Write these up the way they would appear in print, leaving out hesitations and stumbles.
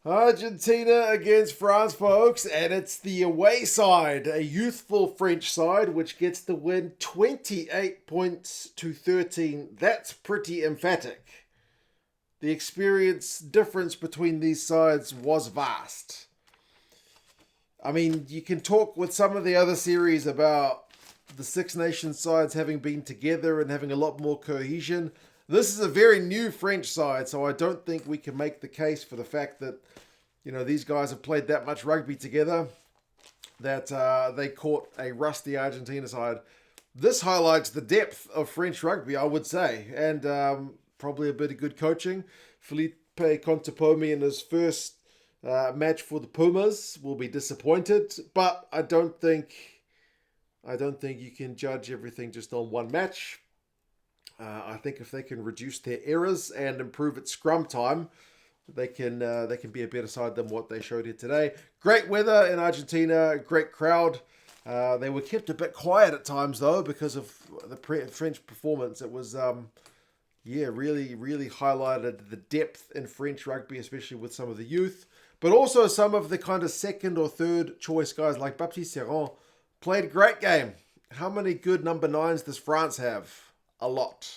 Argentina against France, folks, and it's the away side, a youthful French side, which gets the win 28 points to 13. That's pretty emphatic. The experience difference between these sides was vast. I mean, you can talk with some of the other series about the Six Nations sides having been together and having a lot more cohesion. This is a very new French side, so I don't think we can make the case for the fact that, these guys have played that much rugby together that they caught a rusty Argentina side. This highlights the depth of French rugby, I would say, and probably a bit of good coaching. Felipe Contepomi in his first match for the Pumas will be disappointed, but I don't think you can judge everything just on one match. I think if they can reduce their errors and improve its scrum time, they can be a better side than what they showed here today. Great weather in Argentina, great crowd. They were kept a bit quiet at times though because of the French performance. It was really, really highlighted the depth in French rugby, especially with some of the youth, but also some of the kind of second or third choice guys like Baptiste played a great game. How many good number 9s does France have? A lot.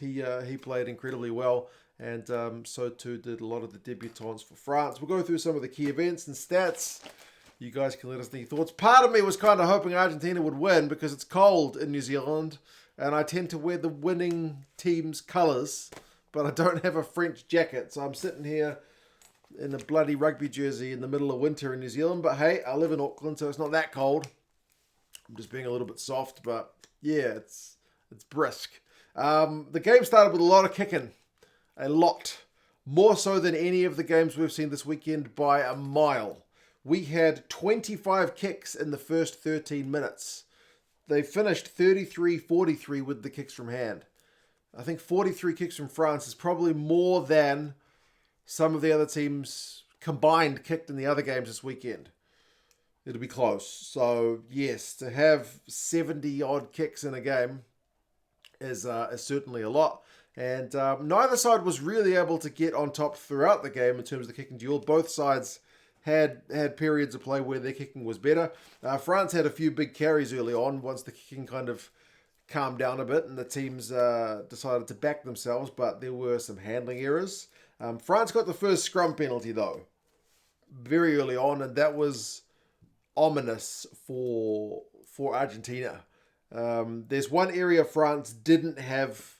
He played incredibly well, and so too did a lot of the debutants for France. We'll go through some of the key events and stats. You guys can let us know your thoughts. Part of me was kind of hoping Argentina would win because it's cold in New Zealand, and I tend to wear the winning team's colours, but I don't have a French jacket, so I'm sitting here in a bloody rugby jersey in the middle of winter in New Zealand. But hey, I live in Auckland, so it's not that cold. I'm just being a little bit soft, but yeah, it's brisk. The game started with a lot of kicking. A lot. More so than any of the games we've seen this weekend by a mile. We had 25 kicks in the first 13 minutes. They finished 33-43 with the kicks from hand. I think 43 kicks from France is probably more than some of the other teams combined kicked in the other games this weekend. It'll be close. So, yes, to have 70-odd kicks in a game is certainly a lot. And neither side was really able to get on top throughout the game in terms of the kicking duel. Both sides had periods of play where their kicking was better. France had a few big carries early on once the kicking kind of calmed down a bit and the teams decided to back themselves, but there were some handling errors. France got the first scrum penalty, though, very early on, and that was ominous for Argentina. There's one area France didn't have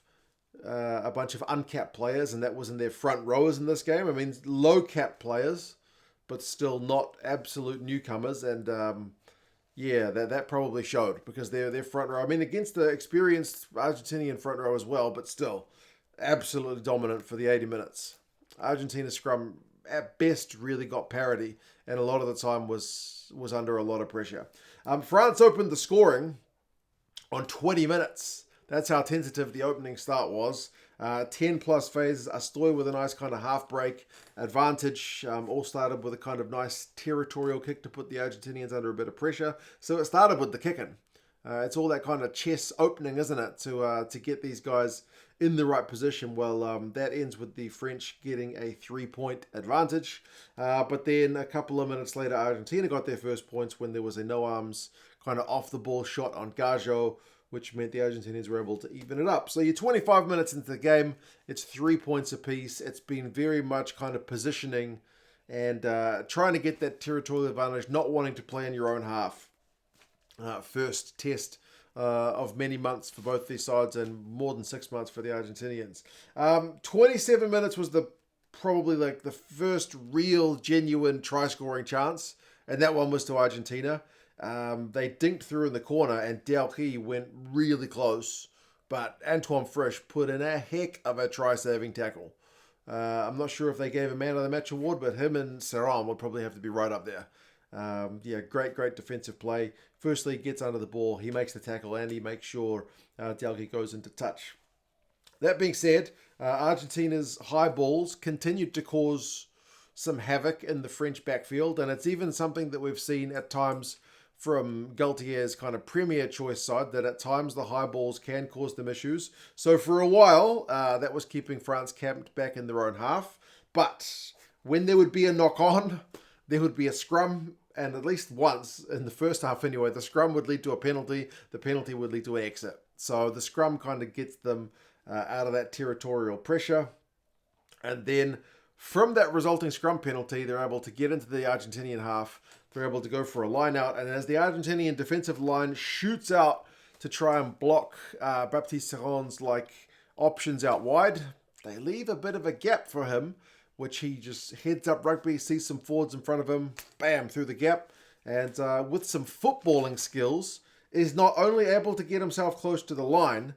a bunch of uncapped players, and that was in their front rowers in this game. I mean, low cap players, but still not absolute newcomers. And that probably showed because they're front row. I mean, against the experienced Argentinian front row as well, but still absolutely dominant for the 80 minutes. Argentina's scrum at best really got parity, and a lot of the time was under a lot of pressure. France opened the scoring on 20 minutes. That's how tentative the opening start was. 10 plus phases. Astoy with a nice kind of half break advantage. All started with a kind of nice territorial kick to put the Argentinians under a bit of pressure. So it started with the kicking. It's all that kind of chess opening, isn't it? To get these guys in the right position. Well, that ends with the French getting a 3-point advantage. But then a couple of minutes later, Argentina got their first points when there was a no-arms kind of off-the-ball shot on Gallo, which meant the Argentinians were able to even it up. So you're 25 minutes into the game. It's 3 points apiece. It's been very much kind of positioning and trying to get that territorial advantage, not wanting to play in your own half. First test of many months for both these sides and more than 6 months for the Argentinians. 27 minutes was probably like the first real, genuine try-scoring chance, and that one was to Argentina. They dinked through in the corner and Delguy went really close, but Antoine Frisch put in a heck of a try-saving tackle. I'm not sure if they gave a man of the match award, but him and Serran would probably have to be right up there. Great defensive play. Firstly, he gets under the ball, he makes the tackle, and he makes sure Delguy goes into touch. That being said, Argentina's high balls continued to cause some havoc in the French backfield, and it's even something that we've seen at times from Galtier's kind of premier choice side, that at times the high balls can cause them issues. So for a while, that was keeping France camped back in their own half. But when there would be a knock-on, there would be a scrum, and at least once, in the first half anyway, the scrum would lead to a penalty, the penalty would lead to an exit. So the scrum kind of gets them out of that territorial pressure. And then from that resulting scrum penalty, they're able to get into the Argentinian half. They're able to go for a line out. And as the Argentinian defensive line shoots out to try and block Baptiste's options out wide, they leave a bit of a gap for him, which he just heads up rugby, sees some forwards in front of him, bam, through the gap. And with some footballing skills, is not only able to get himself close to the line,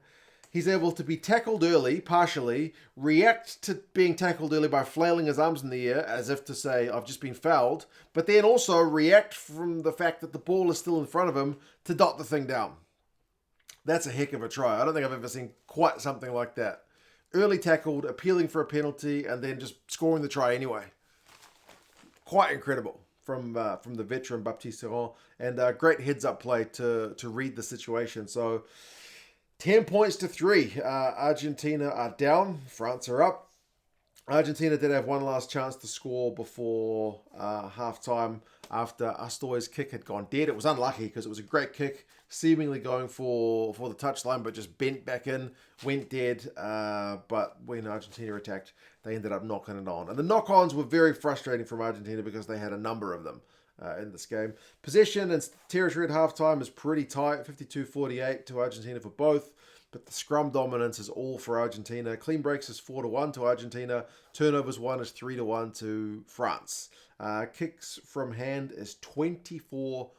he's able to be tackled early, partially, react to being tackled early by flailing his arms in the air, as if to say, I've just been fouled, but then also react from the fact that the ball is still in front of him to dot the thing down. That's a heck of a try. I don't think I've ever seen quite something like that. Early tackled, appealing for a penalty, and then just scoring the try anyway. Quite incredible from the veteran Baptiste, and great heads-up play to read the situation. So 10 points to 3. Argentina are down. France are up. Argentina did have one last chance to score before half-time after Astoy's kick had gone dead. It was unlucky because it was a great kick, seemingly going for the touchline, but just bent back in, went dead. But when Argentina attacked, they ended up knocking it on. And the knock-ons were very frustrating from Argentina because they had a number of them in this game. Possession and territory at halftime is pretty tight, 52-48 to Argentina for both. But the scrum dominance is all for Argentina. Clean breaks is 4-1 to Argentina. Turnovers 1 is 3-1 to France. Kicks from hand is 24-28,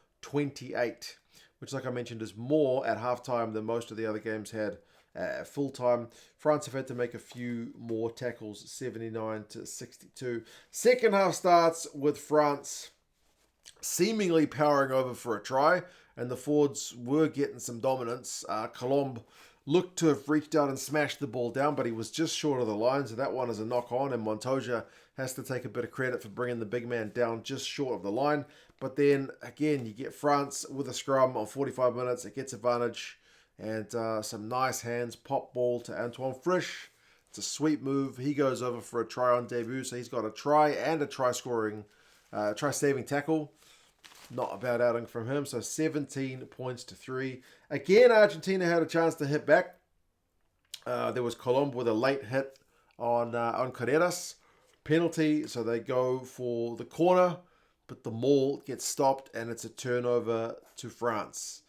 which, like I mentioned, is more at halftime than most of the other games had at full time. France have had to make a few more tackles, 79-62. Second half starts with France seemingly powering over for a try, and the forwards were getting some dominance. Colombe looked to have reached out and smashed the ball down, but he was just short of the line, so that one is a knock-on, and Montoya has to take a bit of credit for bringing the big man down just short of the line. But then, again, you get France with a scrum on 45 minutes. It gets advantage, and some nice hands. Pop ball to Antoine Frisch. It's a sweet move. He goes over for a try on debut, so he's got a try and a try-saving tackle. Not a bad outing from him. So 17 points to 3. Again, Argentina had a chance to hit back. There was Colombe with a late hit on Carreras. Penalty, so they go for the corner, but the maul gets stopped and it's a turnover to France.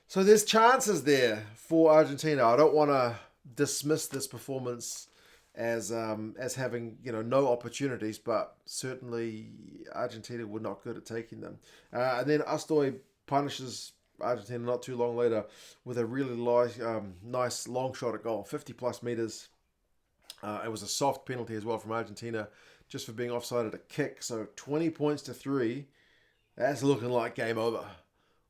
So there's chances there for Argentina. I don't want to dismiss this performance as having no opportunities, but certainly Argentina were not good at taking them. And then Astoy punishes Argentina not too long later with a really nice long shot at goal, 50 plus meters. It was a soft penalty as well from Argentina, just for being offside at a kick. So 20 points to 3. That's looking like game over.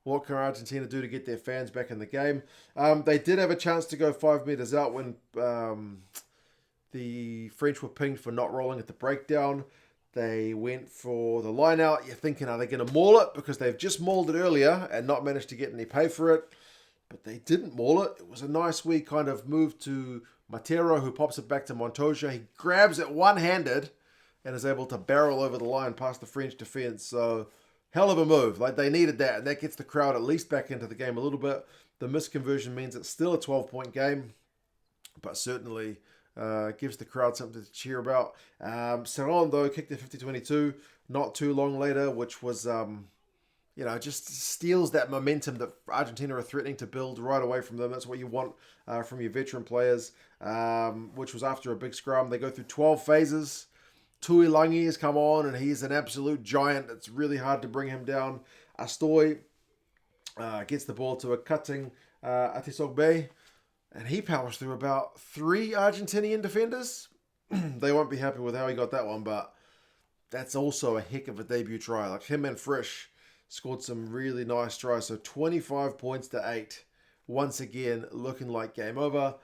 What can Argentina do to get their fans back in the game? They did have a chance to go 5 meters out when the French were pinged for not rolling at the breakdown. They went for the line out. You're thinking, are they going to maul it? Because they've just mauled it earlier and not managed to get any pay for it. But they didn't maul it. It was a nice wee kind of move to Matera, who pops it back to Montoya. He grabs it one-handed and is able to barrel over the line past the French defense. So, hell of a move. Like, they needed that. And that gets the crowd at least back into the game a little bit. The misconversion means it's still a 12-point game. But certainly gives the crowd something to cheer about. Serron, though, kicked it 50-22 not too long later, which was, just steals that momentum that Argentina are threatening to build right away from them. That's what you want from your veteran players, which was after a big scrum. They go through 12 phases. Tuilangi has come on, and he's an absolute giant. It's really hard to bring him down. Astoy gets the ball to a cutting Atisogbe, and he powers through about 3 Argentinian defenders. They won't be happy with how he got that one, but that's also a heck of a debut try. Like, him and Frisch scored some really nice tries. So 25 points to 8. Once again, looking like game over.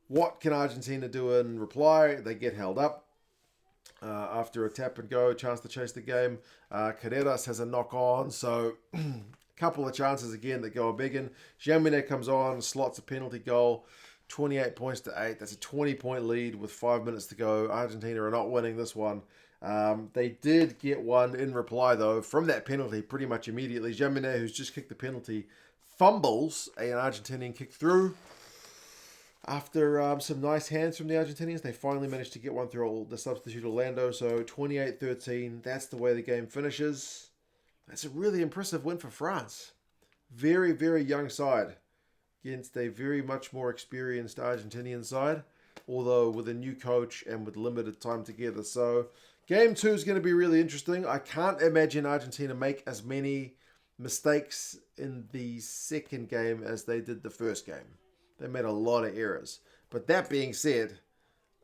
What can Argentina do in reply? They get held up after a tap and go, chance to chase the game. Carreras has a knock on, so a couple of chances again that go a begging. Jean-Baptiste comes on, slots a penalty goal. 28 points to 8. That's a 20-point lead with 5 minutes to go. Argentina are not winning this one. They did get one in reply, though, from that penalty pretty much immediately. Jamine, who's just kicked the penalty, fumbles an Argentinian kick through. After some nice hands from the Argentinians, they finally managed to get one through the substitute Orlando. So 28-13, that's the way the game finishes. That's a really impressive win for France. Very, very young side against a very much more experienced Argentinian side, although with a new coach and with limited time together. So game 2 is going to be really interesting. I can't imagine Argentina make as many mistakes in the second game as they did the first game. They made a lot of errors. But that being said,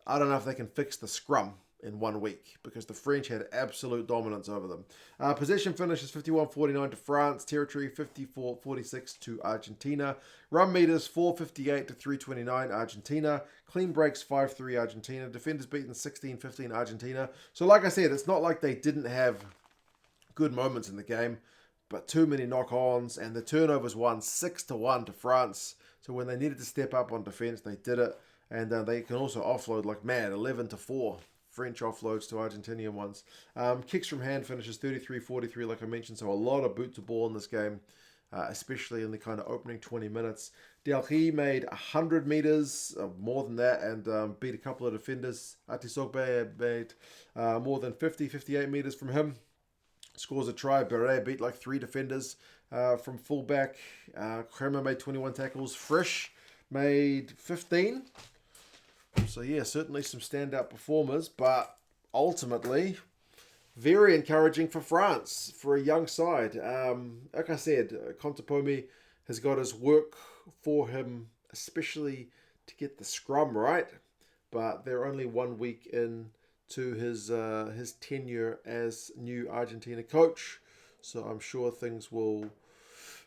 I don't know if they can fix the scrum in 1 week because the French had absolute dominance over them. Possession finishes 51-49 to France. Territory 54-46 to Argentina. Run meters 458 to 329 Argentina. Clean breaks 5-3 Argentina. Defenders beaten 16-15 Argentina. So like I said, it's not like they didn't have good moments in the game, but too many knock-ons, and the turnovers won 6-1 to France. So when they needed to step up on defense, they did it. And they can also offload like mad, 11-4. French offloads to Argentinian ones. Kicks from hand finishes 33-43, like I mentioned. So a lot of boot to ball in this game, especially in the kind of opening 20 minutes. Delguy made 100 meters, more than that, and beat a couple of defenders. Atisogbe made more than 58 meters from him. Scores a try. Beret beat like 3 defenders from fullback. Kremer made 21 tackles. Frisch made 15. So yeah, certainly some standout performers, but ultimately very encouraging for France, for a young side. Like I said, Contepomi has got his work for him, especially to get the scrum right, but they're only 1 week in to his tenure as new Argentina coach. So I'm sure things will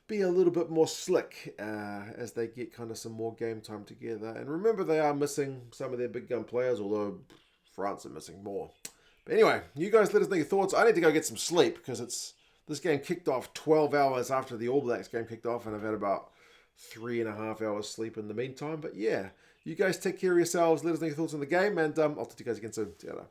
be a little bit more slick as they get kind of some more game time together. And remember, they are missing some of their big gun players, although France are missing more. But anyway, you guys let us know your thoughts. I need to go get some sleep because this game kicked off 12 hours after the All Blacks game kicked off, and I've had about 3.5 hours sleep in the meantime. But yeah, you guys take care of yourselves. Let us know your thoughts on the game, and I'll talk to you guys again soon. See you later.